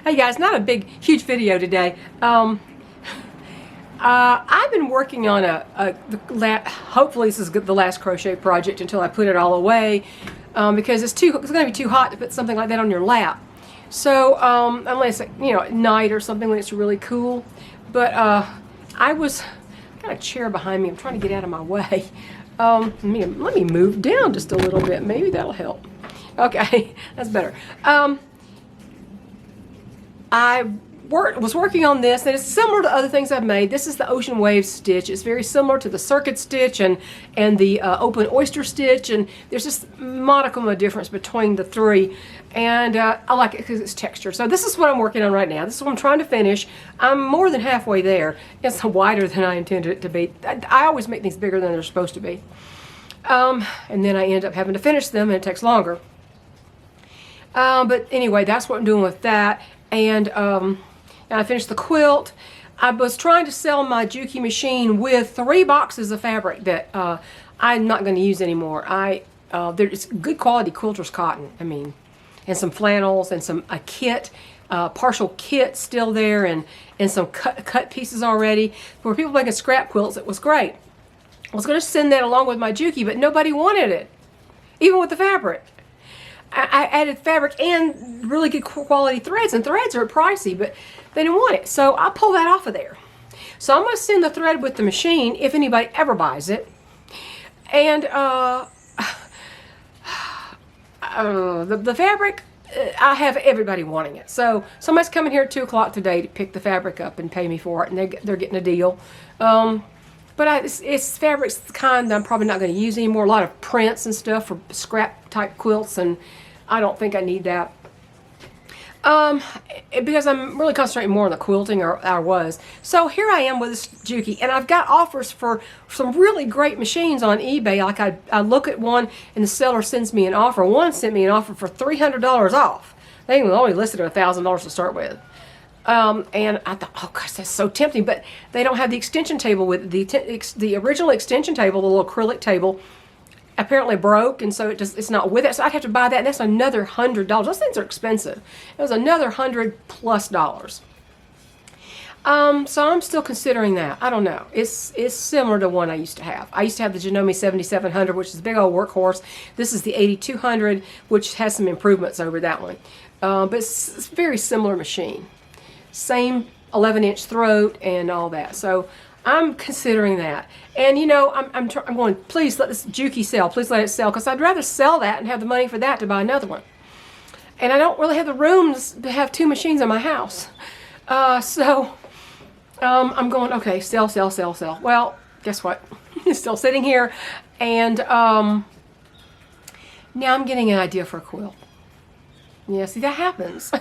Hey guys, not a big, huge video today. I've been working on hopefully this is the last crochet project until I put it all away, because it's going to be too hot to put something like that on your lap. So unless at night or something when it's really cool. But I was got a chair behind me. I'm trying to get out of my way. Let me move down just a little bit. Maybe that'll help. Okay, that's better. I was working on this, and it's similar to other things I've made. This is the Ocean Wave stitch. It's very similar to the Circuit stitch and the Open Oyster stitch, and there's just modicum of difference between the three. And I like it because it's textured. So this is what I'm working on right now. This is what I'm trying to finish. I'm more than halfway there. It's wider than I intended it to be. I always make things bigger than they're supposed to be. And then I end up having to finish them, and it takes longer. But anyway, that's what I'm doing with that. And I finished the quilt. I was trying to sell my Juki machine with 3 boxes of fabric that I'm not going to use anymore. There's good quality quilter's cotton, and some flannels and a kit, partial kit still there, and some cut pieces already. For people making scrap quilts, it was great. I was going to send that along with my Juki, but nobody wanted it, even with the fabric. I added fabric and really good quality threads, and threads are pricey, but they didn't want it, so I pulled that off of there. So I'm going to send the thread with the machine if anybody ever buys it. And the fabric, I have everybody wanting it. So somebody's coming here at 2 o'clock today to pick the fabric up and pay me for it, and they're getting a deal. But it's fabric's the kind that I'm probably not going to use anymore. A lot of prints and stuff for scrap type quilts, and I don't think I need that. Because I'm really concentrating more on the quilting, or I was. So here I am with this Juki, and I've got offers for some really great machines on eBay. Like I look at one, and the seller sends me an offer. One sent me an offer for $300 off. They only listed at $1,000 to start with. And I thought, oh gosh, that's so tempting, but they don't have the extension table with the original extension table, the little acrylic table, apparently broke, and so it's not with it. So I'd have to buy that, and that's another $100. Those things are expensive. It was another $100+. So I'm still considering that. I don't know. It's similar to one I used to have. I used to have the Janome 7700, which is a big old workhorse. This is the 8200, which has some improvements over that one. But it's a very similar machine. Same 11-inch throat and all that. So I'm considering that. And I'm going, please let this Juki sell. Please let it sell, because I'd rather sell that and have the money for that to buy another one. And I don't really have the rooms to have 2 machines in my house. So I'm going, okay, sell, sell, sell, sell. Well, guess what? It's still sitting here. And now I'm getting an idea for a quilt. Yeah, see, that happens.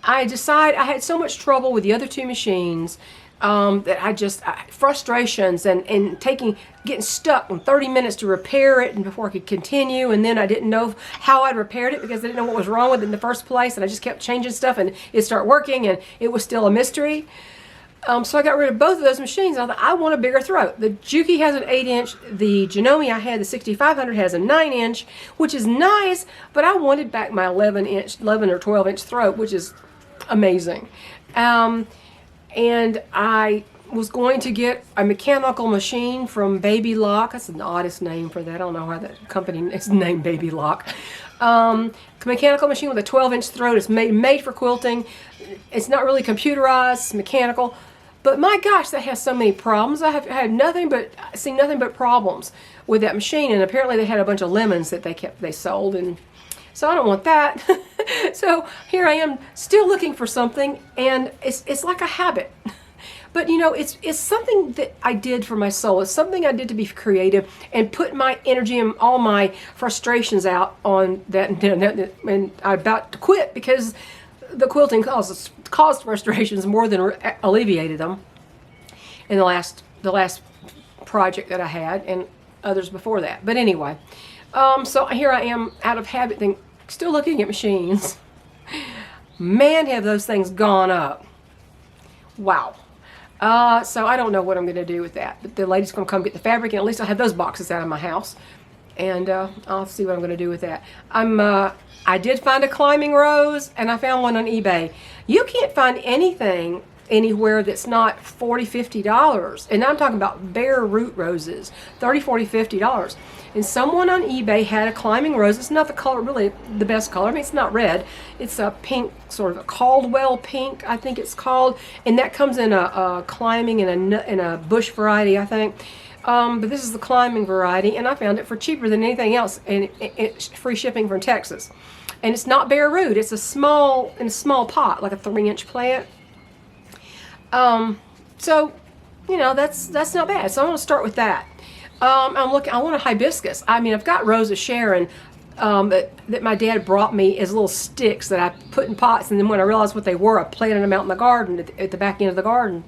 I had so much trouble with the other 2 machines that frustrations and getting stuck in 30 minutes to repair it and before I could continue, and then I didn't know how I'd repaired it because I didn't know what was wrong with it in the first place, and I just kept changing stuff and it started working, and it was still a mystery. So I got rid of both of those machines. I thought, I want a bigger throat. The Juki has an 8-inch. The Janome I had, the 6500, has a 9-inch, which is nice, but I wanted back my 11 or 12-inch throat, which is amazing. And I was going to get a mechanical machine from Baby Lock. That's the oddest name for that. I don't know how that company is named Baby Lock. Mechanical machine with a 12-inch throat. It's made for quilting. It's not really computerized. It's mechanical. But my gosh, that has so many problems. I have had nothing but problems with that machine. And apparently they had a bunch of lemons that they sold, and so I don't want that. So here I am still looking for something, and it's like a habit. But it's something that I did for my soul. It's something I did to be creative and put my energy and all my frustrations out on that. And I'm about to quit because the quilting caused frustrations more than alleviated them in the last project that I had, and others before that. But anyway, so here I am out of habit, still looking at machines. Man, have those things gone up. Wow. So I don't know what I'm going to do with that. But the lady's going to come get the fabric, and at least I'll have those boxes out of my house. and I'll see what I'm going to do with that. I did find a climbing rose, and I found one on eBay. You can't find anything anywhere that's not $40-$50, and I'm talking about bare root roses, $30-$40-$50. And someone on eBay had a climbing rose. It's not the color, really the best color. I mean, it's not red. It's a pink, sort of a Caldwell pink, I think it's called, and that comes in a climbing and a bush variety, I think. But this is the climbing variety, and I found it for cheaper than anything else, and it's free shipping from Texas. And it's not bare root. It's in a small pot, like a 3-inch plant. So, you know, that's not bad. So I'm going to start with that. I want a hibiscus. I mean, I've got Rose of Sharon that my dad brought me as little sticks that I put in pots, and then when I realized what they were, I planted them out in the garden, at the back end of the garden.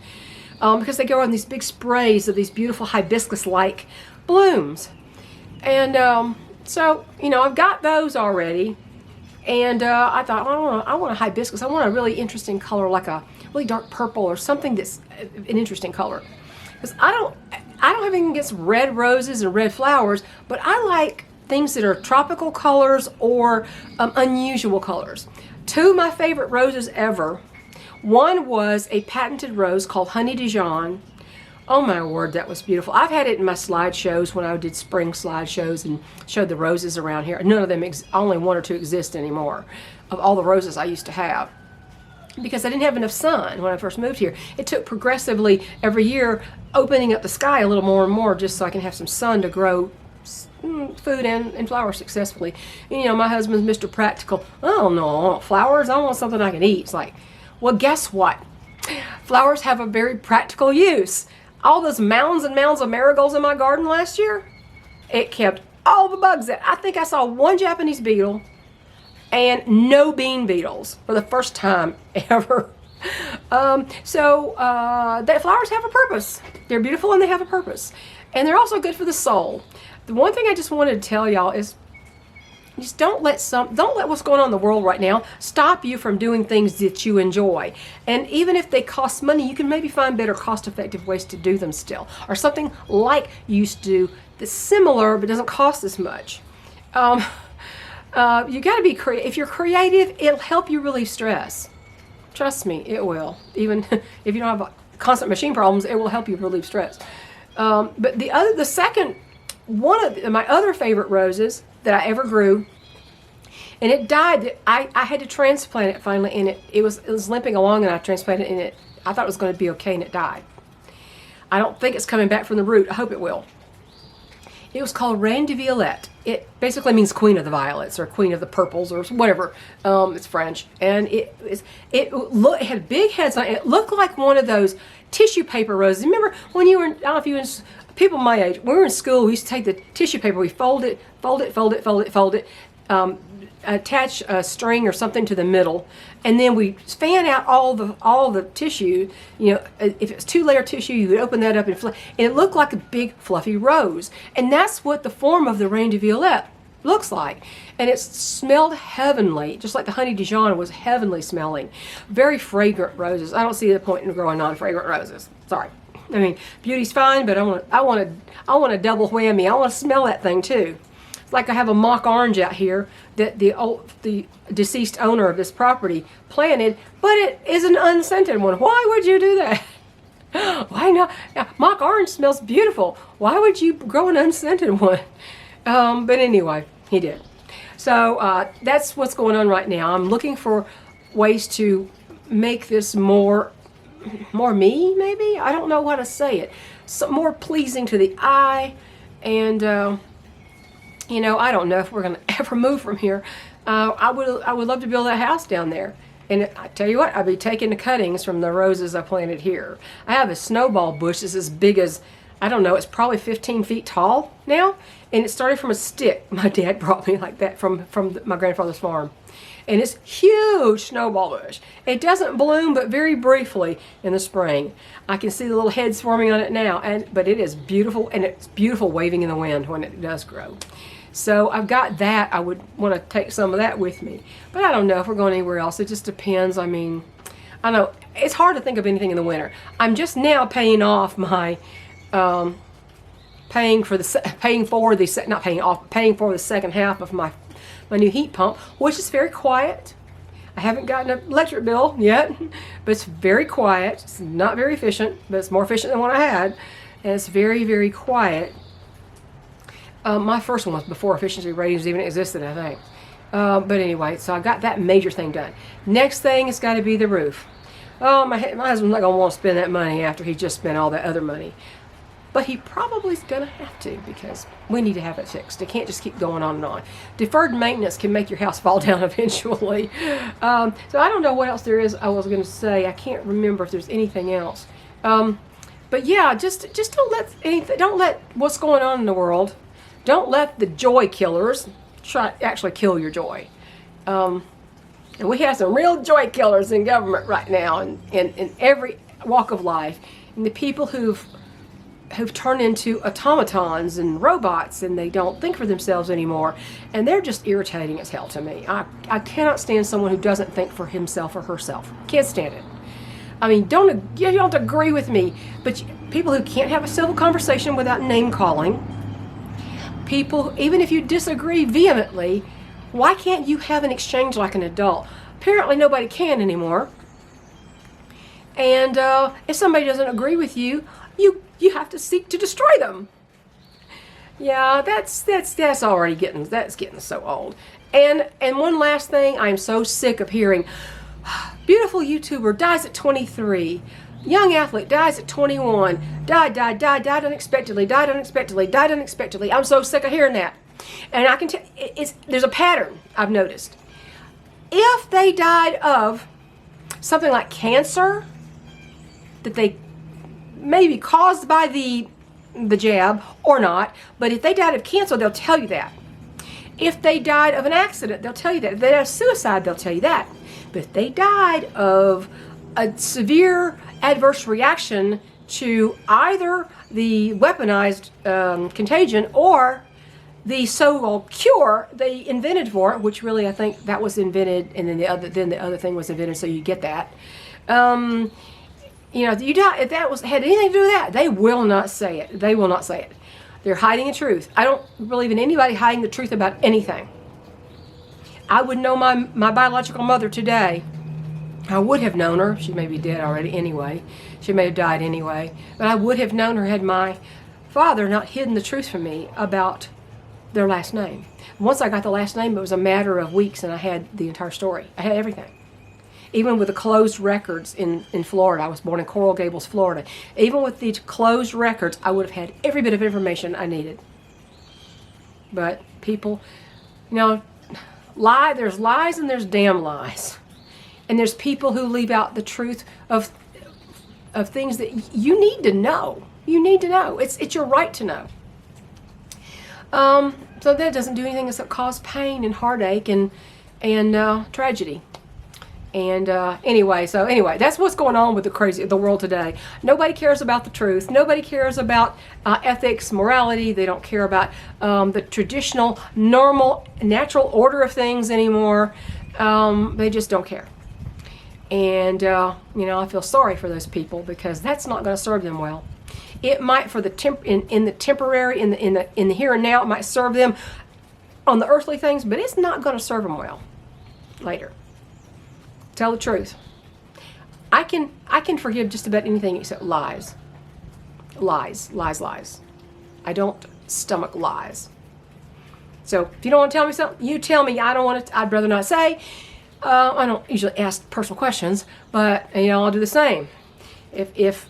Because they go on these big sprays of these beautiful hibiscus-like blooms. And so, you know, I've got those already. And I thought, I want a hibiscus. I want a really interesting color, like a really dark purple or something that's an interesting color. Because I don't have anything against red roses and red flowers, but I like things that are tropical colors or unusual colors. Two of my favorite roses ever. One was a patented rose called Honey Dijon. Oh my word, that was beautiful. I've had it in my slideshows when I did spring slideshows and showed the roses around here. None of them, only one or two exist anymore, of all the roses I used to have. Because I didn't have enough sun when I first moved here. It took progressively every year opening up the sky a little more and more just so I can have some sun to grow food and flowers successfully. And, you know, my husband's Mr. Practical. Oh no, I want flowers. I want something I can eat. It's like, well, guess what? Flowers have a very practical use. All those mounds and mounds of marigolds in my garden last year, it kept all the bugs out. I think I saw one Japanese beetle and no bean beetles for the first time ever. That flowers have a purpose. They're beautiful and they have a purpose. And they're also good for the soul. The one thing I just wanted to tell y'all is just don't let what's going on in the world right now stop you from doing things that you enjoy. And even if they cost money, you can maybe find better cost-effective ways to do them still. Or something like you used to do that's similar but doesn't cost as much. You got to be creative. If you're creative, it'll help you relieve stress. Trust me, it will. Even if you don't have constant machine problems, it will help you relieve stress. But the second one of my other favorite roses that I ever grew, and it died. I had to transplant it finally, and it was limping along, and I transplanted it, and I thought it was going to be okay, and it died. I don't think it's coming back from the root. I hope it will. It was called Reine de Violette. It basically means Queen of the Violets or Queen of the Purples or whatever. It's French, and it had big heads on it. It looked like one of those tissue paper roses. Remember when you were? I don't know if you were. People my age, when we were in school, we used to take the tissue paper, we fold it, attach a string or something to the middle, and then we fan out all the tissue. You know, if it's 2-layer tissue, you would open that up and it looked like a big fluffy rose. And that's what the form of the Reine de Violette looks like. And it smelled heavenly, just like the Honey Dijon was heavenly smelling. Very fragrant roses. I don't see the point in growing non-fragrant roses. Sorry. I mean, beauty's fine, but I want a double whammy. I want to smell that thing too. It's like I have a mock orange out here that the deceased owner of this property planted, but it is an unscented one. Why would you do that? Why not? Yeah, mock orange smells beautiful. Why would you grow an unscented one? But anyway, he did. So that's what's going on right now. I'm looking for ways to make this more me, maybe? I don't know how to say it. More pleasing to the eye. And, you know, I don't know if we're going to ever move from here. I would love to build that house down there. And I tell you what, I'll be taking the cuttings from the roses I planted here. I have a snowball bush that's as big as, I don't know, it's probably 15 feet tall now. And it started from a stick my dad brought me like that from my grandfather's farm. And it's huge snowball bush. It doesn't bloom but very briefly in the spring. I can see the little heads forming on it now, but it is beautiful, and it's beautiful waving in the wind when it does grow. So I've got that. I would want to take some of that with me. But I don't know if we're going anywhere else. It just depends. I mean, I know it's hard to think of anything in the winter. I'm just now paying off my paying for the second half of my new heat pump, which is very quiet. I haven't gotten an electric bill yet, but it's very quiet. It's not very efficient, but it's more efficient than what I had, and it's very, very quiet. My first one was before efficiency ratings even existed, I think. But anyway, so I got that major thing done. Next thing has got to be the roof. Oh, my husband's not going to want to spend that money after he just spent all that other money. But he probably is going to have to, because we need to have it fixed. It can't just keep going on and on. Deferred maintenance can make your house fall down eventually. So I don't know what else there is I was going to say. I can't remember if there's anything else. But yeah, just don't let what's going on in the world, don't let the joy killers actually kill your joy. And we have some real joy killers in government right now, and in every walk of life. And the people who've turned into automatons and robots, and they don't think for themselves anymore, and they're just irritating as hell to me. I cannot stand someone who doesn't think for himself or herself. Can't stand it. I mean, you don't agree with me, but people who can't have a civil conversation without name calling, people, even if you disagree vehemently, why can't you have an exchange like an adult? Apparently nobody can anymore. And if somebody doesn't agree with you, you have to seek to destroy them. Yeah, that's already getting so old. And one last thing, I'm so sick of hearing, beautiful YouTuber dies at 23. Young athlete dies at 21. Died unexpectedly. I'm so sick of hearing that. And I can tell, there's a pattern I've noticed. If they died of something like cancer, that they may be caused by the jab or not, but if they died of cancer, they'll tell you that. If they died of an accident, they'll tell you that. If they died of suicide, they'll tell you that. But if they died of a severe adverse reaction to either the weaponized contagion or the so-called cure they invented for it, which really I think that was invented, and then the other thing was invented, so you get that. You die if that had anything to do with that. They will not say it. They will not say it. They're hiding the truth. I don't believe in anybody hiding the truth about anything. I would know my biological mother today. I would have known her. She may be dead already anyway. She may have died anyway. But I would have known her had my father not hidden the truth from me about their last name. Once I got the last name, it was a matter of weeks, and I had the entire story. I had everything. Even with the closed records in Florida. I was born in Coral Gables, Florida. Even with the closed records, I would have had every bit of information I needed. But people, there's lies and there's damn lies. And there's people who leave out the truth of things that you need to know. You need to know. It's your right to know. So that doesn't do anything except cause pain and heartache and tragedy. And anyway, that's what's going on with the world today. Nobody cares about the truth. Nobody cares about ethics, morality. They don't care about the traditional, normal, natural order of things anymore. They just don't care. And I feel sorry for those people, because that's not going to serve them well. It might, for in the temporary, in the here and now, it might serve them on the earthly things, but it's not going to serve them well later. Tell the truth. I can forgive just about anything except lies. Lies. I don't stomach lies. So if you don't want to tell me something, you tell me. I'd rather not say. I don't usually ask personal questions, but I'll do the same. If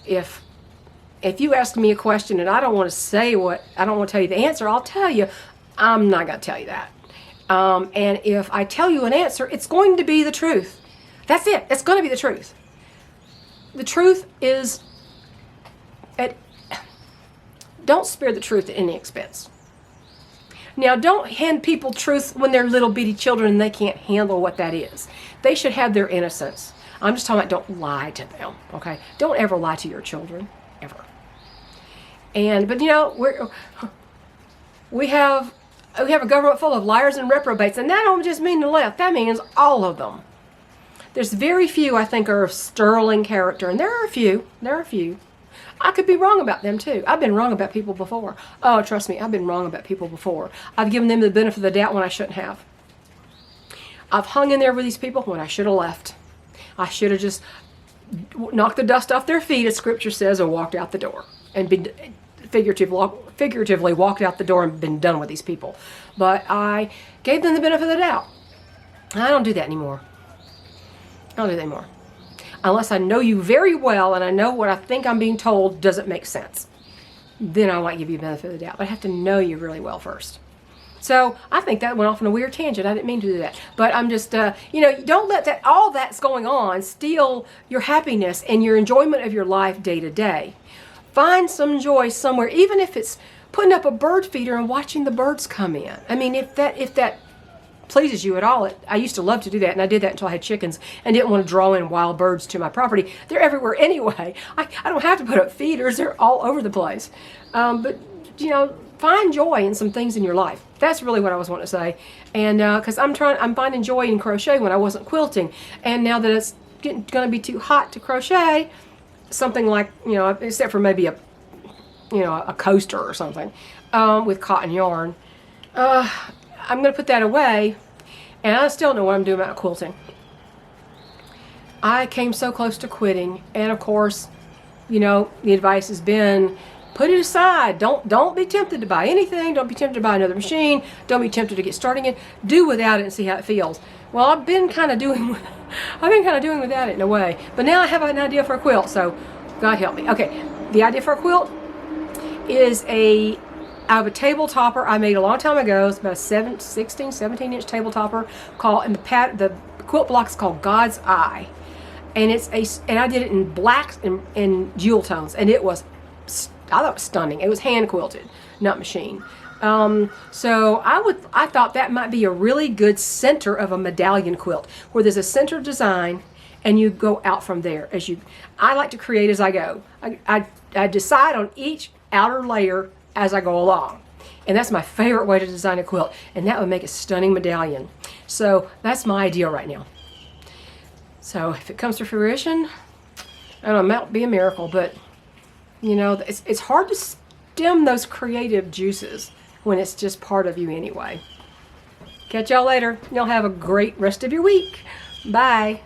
you ask me a question and I don't want to tell you the answer, I'll tell you I'm not going to tell you that. And if I tell you an answer, it's going to be the truth. That's it. It's going to be the truth. The truth is, don't spare the truth at any expense. Now, don't hand people truth when they're little bitty children and they can't handle what that is. They should have their innocence. I'm just talking about don't lie to them, okay? Don't ever lie to your children, ever. But we have a government full of liars and reprobates, and that don't just mean the left. That means all of them. There's very few, I think, are of sterling character, and there are a few. I could be wrong about them too. I've been wrong about people before. Oh, trust me, I've been wrong about people before. I've given them the benefit of the doubt when I shouldn't have. I've hung in there with these people when I should have left. I should have just knocked the dust off their feet, as Scripture says, and walked out the door. And been figuratively walked out the door and been done with these people. But I gave them the benefit of the doubt. I don't do that anymore. I don't do that anymore. Unless I know you very well and I know what I think I'm being told doesn't make sense. Then I might give you the benefit of the doubt. But I have to know you really well first. So I think that went off on a weird tangent. I didn't mean to do that. But I'm just, don't let all that's going on steal your happiness and your enjoyment of your life day to day. Find some joy somewhere, even if it's putting up a bird feeder and watching the birds come in. I mean, if that pleases you at all, I used to love to do that, and I did that until I had chickens and didn't want to draw in wild birds to my property. They're everywhere anyway. I don't have to put up feeders. They're all over the place. But find joy in some things in your life. That's really what I was wanting to say. And because I'm finding joy in crochet when I wasn't quilting, and now that it's going to be too hot to crochet, something like except for maybe a coaster or something with cotton yarn, I'm going to put that away, and I still don't know what I'm doing about quilting. I came so close to quitting, and of course, the advice has been, put it aside. Don't be tempted to buy anything. Don't be tempted to buy another machine. Don't be tempted to get starting it. Do without it and see how it feels. Well, I've been kind of doing without it in a way, but now I have an idea for a quilt. So, God help me. Okay, the idea for a quilt is out of a table topper I made a long time ago. It's about a 17-inch table topper and the quilt block is called God's Eye, and I did it in blacks and jewel tones, and I thought it was stunning. It was hand quilted, not machine. So I thought that might be a really good center of a medallion quilt, where there's a center design and you go out from there. I like to create as I go. I decide on each outer layer as I go along. And that's my favorite way to design a quilt. And that would make a stunning medallion. So that's my idea right now. So if it comes to fruition, I don't know, it might be a miracle, but it's hard to stem those creative juices when it's just part of you anyway. Catch y'all later. Y'all have a great rest of your week. Bye.